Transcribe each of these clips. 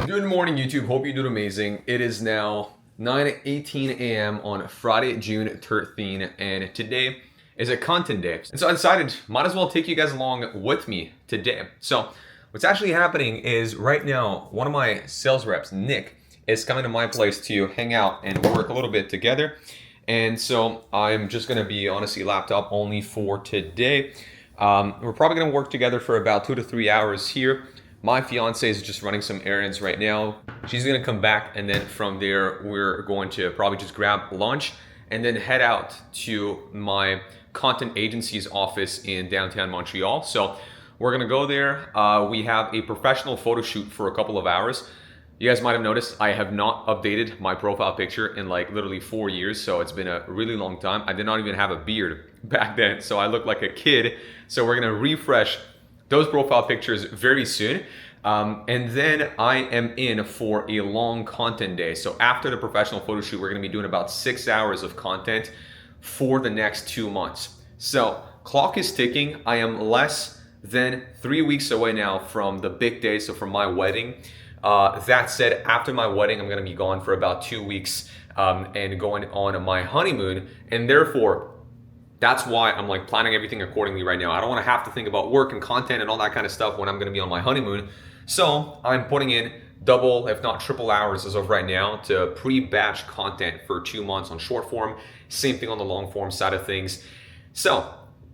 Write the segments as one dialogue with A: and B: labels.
A: Good morning, YouTube. Hope you're doing amazing. It is now 9:18 a.m. on Friday, June 13th, and today is a content day. And so I decided, might as well take you guys along with me today. So what's actually happening is right now, one of my sales reps, Nick, is coming to my place to hang out and work a little bit together. And so I'm just gonna be honestly laptop only for today. We're probably gonna work together for about 2 to 3 hours here. My fiance is just running some errands right now. She's gonna come back, and then from there, we're going to probably just grab lunch and then head out to my content agency's office in downtown Montreal. So we're gonna go there. We have a professional photo shoot for a couple of hours. You guys might have noticed I have not updated my profile picture in like literally 4 years, so it's been a really long time. I did not even have a beard back then, so I look like a kid. So we're gonna refresh those profile pictures very soon. And then I am in for a long content day. So after the professional photo shoot, we're gonna be doing about 6 hours of content for the next 2 months. So clock is ticking. I am less than 3 weeks away now from the big day, so from my wedding. That said, after my wedding, I'm gonna be gone for about 2 weeks and going on my honeymoon. And therefore, that's why I'm like planning everything accordingly right now. I don't want to have to think about work and content and all that kind of stuff when I'm going to be on my honeymoon. So I'm putting in double, if not triple hours as of right now to pre-batch content for 2 months on short form. Same thing on the long form side of things. So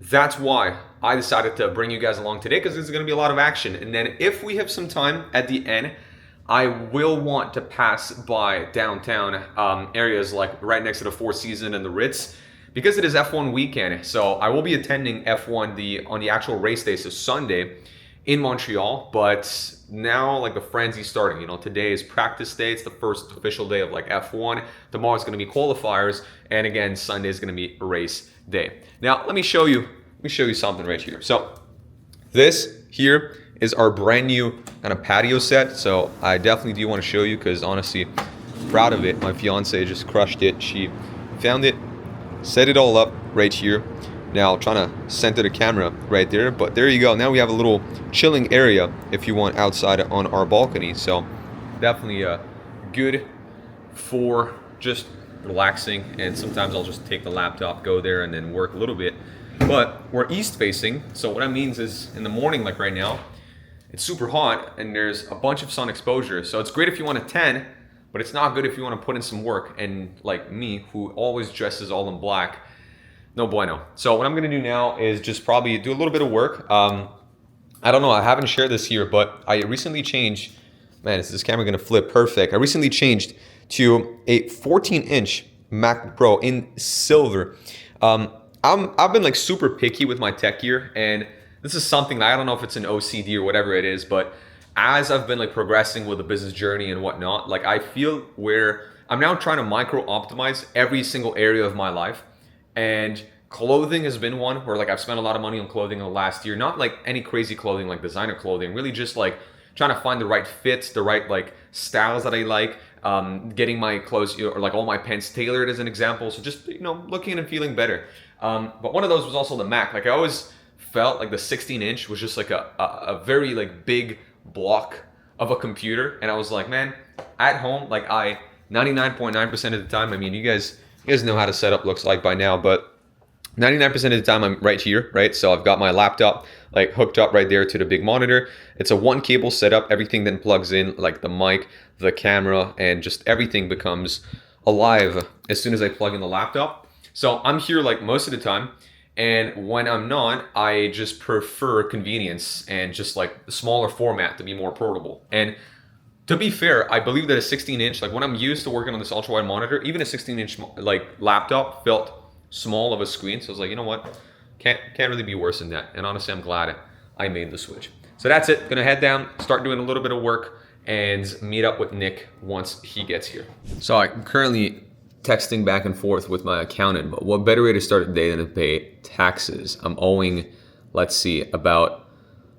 A: that's why I decided to bring you guys along today, because there's going to be a lot of action. And then if we have some time at the end, I will want to pass by downtown areas like right next to the Four Seasons and the Ritz, because it is F1 weekend. So I will be attending F1 on the actual race day, so Sunday in Montreal. But now like the frenzy's starting. You know, today is practice day. It's the first official day of like F1. Tomorrow is going to be qualifiers, and again Sunday is going to be race day. Now let me show you something right here. So this here is our brand new kind of patio set. So I definitely do want to show you, because honestly, proud of it. My fiance just crushed it. She found it, set it all up right here. Now trying to center the camera right there, but there you go. Now we have a little chilling area if you want outside on our balcony. So definitely good for just relaxing. And sometimes I'll just take the laptop, go there, and then work a little bit. But we're east facing, so what that means is in the morning, like right now, it's super hot and there's a bunch of sun exposure. So it's great if you want to tan, but it's not good if you want to put in some work. And like me, who always dresses all in black, no bueno. So what I'm going to do now is just probably do a little bit of work. I don't know, I haven't shared this here, but I recently changed, man, is this camera going to flip perfect? I recently changed to a 14-inch MacBook Pro in silver. I've been like super picky with my tech gear, and this is something that I don't know if it's an OCD or whatever it is, but as I've been like progressing with the business journey and whatnot, like I feel where I'm now trying to micro optimize every single area of my life. And clothing has been one where like I've spent a lot of money on clothing in the last year, not like any crazy clothing like designer clothing, really just like trying to find the right fits, the right like styles that I like, getting my clothes, or like all my pants tailored as an example. So just, you know, looking and feeling better. But one of those was also the Mac. Like I always felt like the 16-inch was just like a very like big block of a computer. And I was like, man, at home, like 99.9% of the time, I mean, you guys know how the setup looks like by now, but 99% of the time I'm right here, right? So I've got my laptop like hooked up right there to the big monitor. It's a one cable setup. Everything then plugs in, like the mic, the camera, and just everything becomes alive as soon as I plug in the laptop. So I'm here like most of the time. And when I'm not, I just prefer convenience and just like the smaller format to be more portable. And to be fair, I believe that a 16-inch, like when I'm used to working on this ultra wide monitor, even a 16-inch like laptop felt small of a screen. So I was like, you know what, can't really be worse than that. And honestly, I'm glad I made the switch. So that's it. Gonna head down, start doing a little bit of work, and meet up with Nick once he gets here. So I'm currently texting back and forth with my accountant, but what better way to start a day than to pay taxes? I'm owing, let's see, about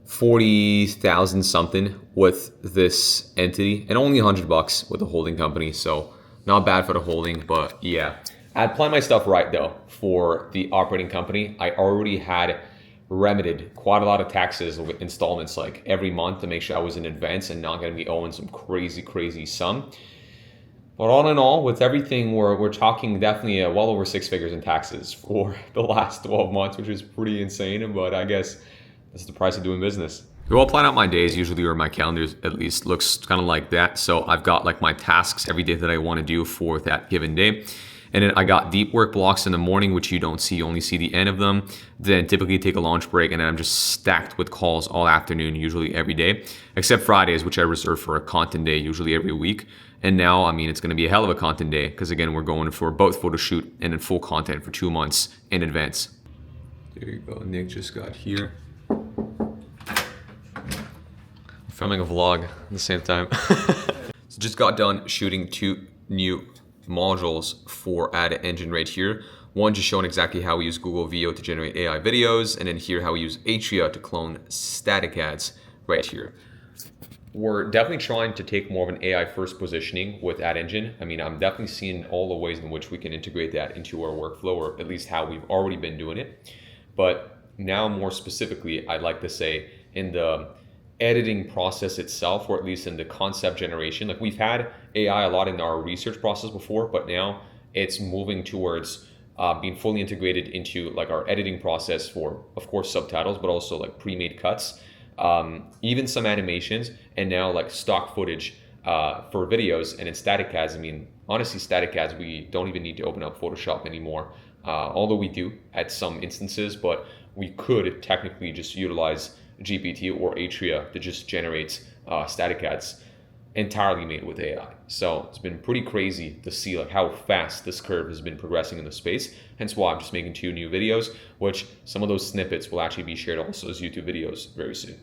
A: 40,000 something with this entity, and only $100 with the holding company. So not bad for the holding, but yeah. I had planned my stuff right though for the operating company. I already had remitted quite a lot of taxes with installments like every month to make sure I was in advance and not going to be owing some crazy sum. But all in all, with everything, we're talking definitely well over 6 figures in taxes for the last 12 months, which is pretty insane. But I guess that's the price of doing business. Well, I'll plan out my days usually, or my calendar at least looks kind of like that. So I've got like my tasks every day that I want to do for that given day. And then I got deep work blocks in the morning, which you don't see, you only see the end of them. Then typically take a lunch break, and then I'm just stacked with calls all afternoon, usually every day, except Fridays, which I reserve for a content day, usually every week. And now, I mean, it's going to be a hell of a content day because again, we're going for both photo shoot and then full content for 2 months in advance. There you go. Nick just got here. Filming a vlog at the same time. So just got done shooting 2 new modules for AdEngine right here. One just showing exactly how we use Google VO to generate AI videos, and then here how we use Atria to clone static ads right here. We're definitely trying to take more of an AI first positioning with AdEngine. I mean, I'm definitely seeing all the ways in which we can integrate that into our workflow, or at least how we've already been doing it. But now more specifically, I'd like to say in the editing process itself, or at least in the concept generation. Like we've had AI a lot in our research process before, but now it's moving towards being fully integrated into like our editing process for, of course, subtitles, but also like pre-made cuts, even some animations, and now like stock footage for videos. And in static ads, I mean, honestly, static ads, we don't even need to open up Photoshop anymore, although we do at some instances, but we could technically just utilize GPT or Atria to just generate static ads entirely made with AI. So it's been pretty crazy to see like how fast this curve has been progressing in the space. Hence why I'm just making 2 new videos, which some of those snippets will actually be shared also as YouTube videos very soon.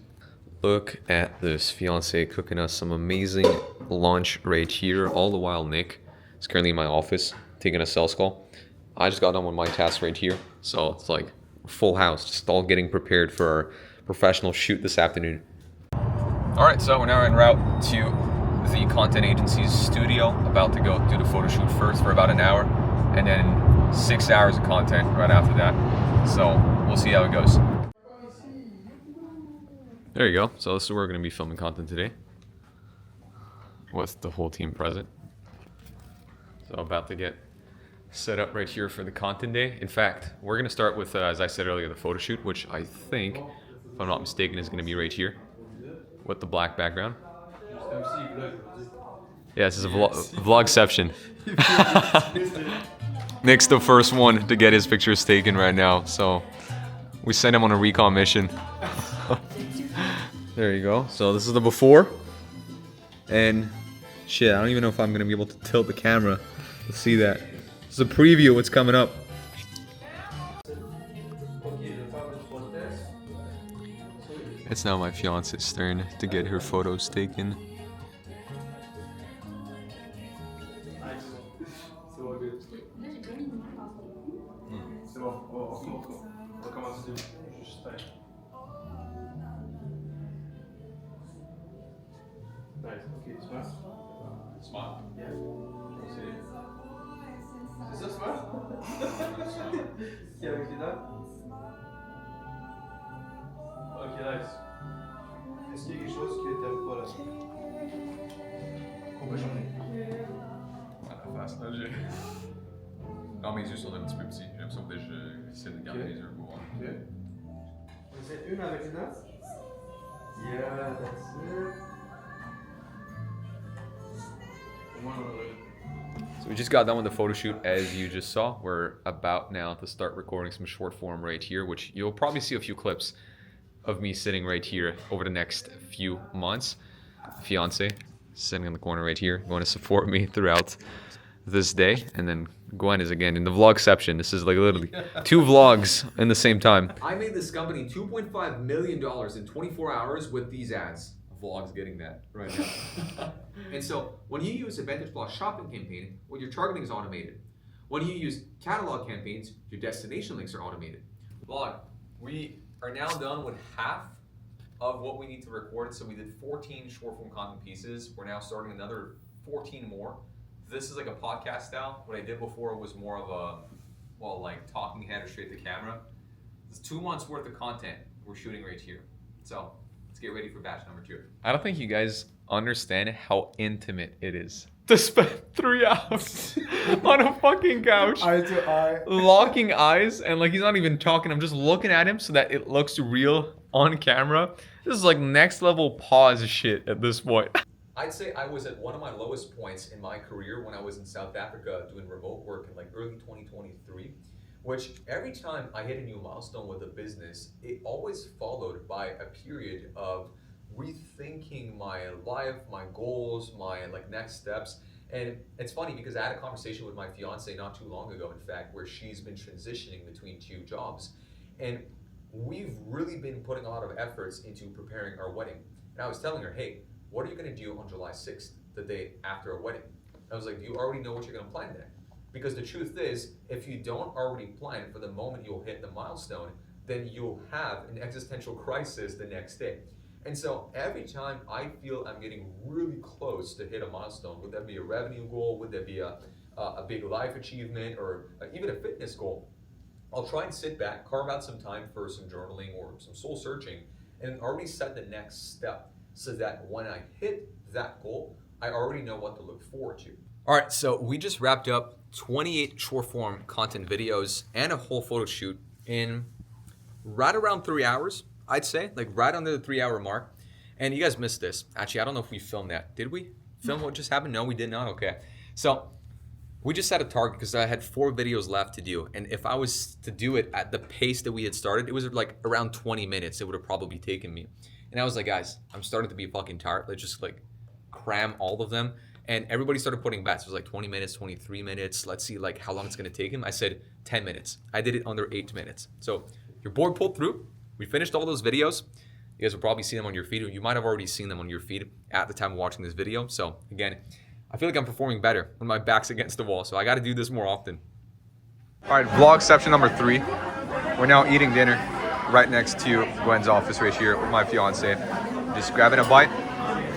A: Look at this, fiance cooking us some amazing lunch right here. All the while Nick is currently in my office taking a sales call. I just got done with my task right here. So it's like full house, just all getting prepared for our professional shoot this afternoon. All right, so we're now en route to the content agency's studio, about to go do the photo shoot first for about an hour, and then 6 hours of content right after that. So we'll see how it goes. There you go. So this is where we're going to be filming content today with the whole team present. So about to get set up right here for the content day. In fact, we're going to start with, as I said earlier, the photo shoot, which I think, if I'm not mistaken, is going to be right here with the black background. Yeah, this is a vlogception. Nick's the first one to get his pictures taken right now, so we sent him on a recon mission. There you go. So this is the before, and shit, I don't even know if I'm gonna be able to tilt the camera to see that. This is a preview of what's coming up. It's now my fiance's turn to get her photos taken. Smile. Yeah. C'est ça, smile? Qui avec les dames? Ok, nice. Est-ce qu'il y a quelque chose que t'aimes pas là? Qu'on peut changer? La face, là, j'ai. Dans mes yeux sont un petit peu petits. J'aime ça que j'essaie de garder les yeux beaux. Ok. On essaie une avec les dames? Yeah, that's it. So we just got done with the photo shoot, as you just saw. We're about now to start recording some short form right here, which you'll probably see a few clips of me sitting right here over the next few months. Fiance sitting in the corner right here, going to support me throughout this day. And then Gwen is again in the vlogception. This is like literally 2 vlogs in the same time. I made this company $2.5 million in 24 hours with these ads. Vlog's getting that right now. And so when you use a Vantage Plus shopping campaign, well, your targeting is automated. When you use catalog campaigns, your destination links are automated. Vlog, we are now done with half of what we need to record. So we did 14 short form content pieces. We're now starting another 14 more. This is like a podcast style. What I did before was more of a, well, like talking head or straight to camera. It's 2 months worth of content we're shooting right here. So let's get ready for batch number 2. I don't think you guys understand how intimate it is to spend 3 hours on a fucking couch,
B: eye to eye,
A: locking eyes, and like he's not even talking. I'm just looking at him so that it looks real on camera. This is like next level pause shit at this point. I'd say I was at one of my lowest points in my career when I was in South Africa doing remote work in like early 2023, which every time I hit a new milestone with a business, it always followed by a period of rethinking my life, my goals, my like next steps. And it's funny because I had a conversation with my fiance not too long ago, in fact, where she's been transitioning between 2 jobs. And we've really been putting a lot of efforts into preparing our wedding. And I was telling her, hey, what are you gonna do on July 6th, the day after a wedding? I was like, do you already know what you're gonna plan then? Because the truth is, if you don't already plan for the moment you'll hit the milestone, then you'll have an existential crisis the next day. And so every time I feel I'm getting really close to hit a milestone, would that be a revenue goal, would that be a big life achievement, or even a fitness goal, I'll try and sit back, carve out some time for some journaling or some soul searching, and already set the next step so that when I hit that goal, I already know what to look forward to. All right, so we just wrapped up 28 short form content videos and a whole photo shoot in right around 3 hours, I'd say, like right under the 3 hour mark. And you guys missed this. Actually, I don't know if we filmed that. Did we film what just happened? No, we did not. Okay. So we just set a target because I had 4 videos left to do. And if I was to do it at the pace that we had started, it was like around 20 minutes. It would have probably taken me. And I was like, guys, I'm starting to be fucking tired. Let's just like cram all of them. And everybody started putting bets. It was like 20 minutes, 23 minutes. Let's see like how long it's going to take him. I said 10 minutes. I did it under 8 minutes. So your board pulled through. We finished all those videos. You guys will probably see them on your feed. You might have already seen them on your feed at the time of watching this video. So again, I feel like I'm performing better when my back's against the wall. So I got to do this more often. All right, vlog section number 3. We're now eating dinner right next to Gwen's office right here with my fiance. Just grabbing a bite.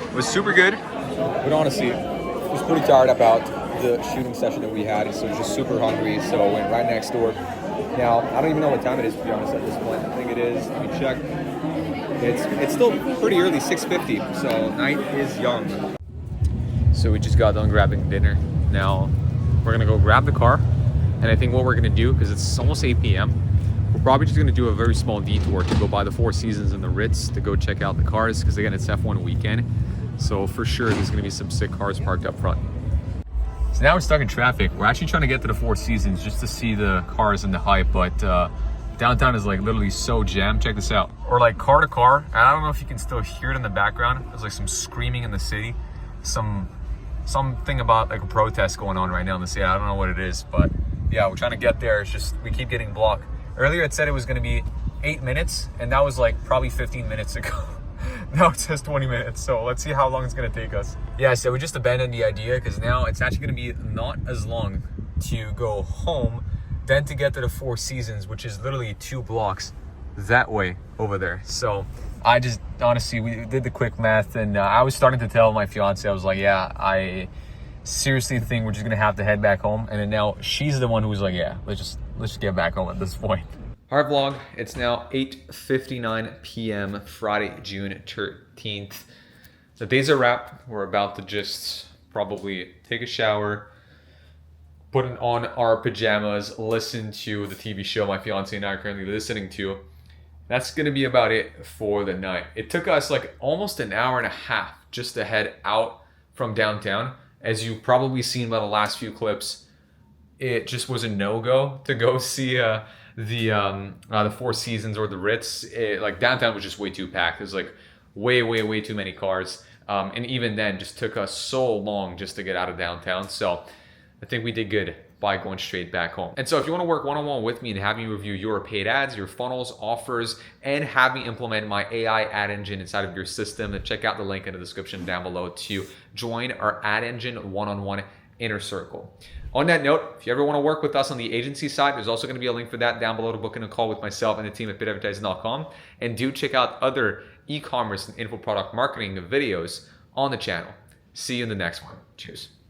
A: It was super good. But honestly, I was pretty tired about the shooting session that we had. So just super hungry. So I went right next door. Now, I don't even know what time it is, to be honest, at this point. I think it is, let me check. It's still pretty early, 6:50, so night is young. So we just got done grabbing dinner. Now, we're gonna go grab the car. And I think what we're gonna do, because it's almost 8 p.m., we're probably just gonna do a very small detour to go by the Four Seasons and the Ritz to go check out the cars, because again, it's F1 weekend. So for sure, there's gonna be some sick cars parked up front. So now we're stuck in traffic. We're actually trying to get to the Four Seasons just to see the cars and the hype, but downtown is like literally so jammed. Check this out. Or like car to car. And I don't know if you can still hear it in the background. There's like some screaming in the city. Something about like a protest going on right now in the city. I don't know what it is, but yeah, we're trying to get there. It's just, we keep getting blocked. Earlier it said it was gonna be 8 minutes, and that was like probably 15 minutes ago. Now it says 20 minutes, so let's see how long it's gonna take us. Yeah, so we just abandoned the idea because now it's actually gonna be not as long to go home than to get to the Four Seasons, which is literally 2 blocks that way over there. So I just, honestly, we did the quick math, and I was starting to tell my fiance, I was like, yeah, I seriously think we're just gonna have to head back home. And then now she's the one who's like, yeah, let's just get back home at this point. All right, vlog, it's now 8:59 p.m. Friday, June 13th. The day's a wrap. We're about to just probably take a shower, put on our pajamas, listen to the TV show my fiance and I are currently listening to. That's gonna be about it for the night. It took us like almost an hour and a half just to head out from downtown. As you've probably seen by the last few clips, it just was a no-go to go see the Four Seasons or the Ritz. Like downtown was just way too packed. There's like way too many cars. And even then just took us so long just to get out of downtown. So I think we did good by going straight back home. And so if you want to work one-on-one with me and have me review your paid ads, your funnels, offers, and have me implement my AI ad engine inside of your system, then check out the link in the description down below to join our ad engine one-on-one inner circle. On that note, if you ever want to work with us on the agency side, there's also going to be a link for that down below to book in a call with myself and the team at bitadvertising.com. And do check out other e-commerce and info product marketing videos on the channel. See you in the next one. Cheers.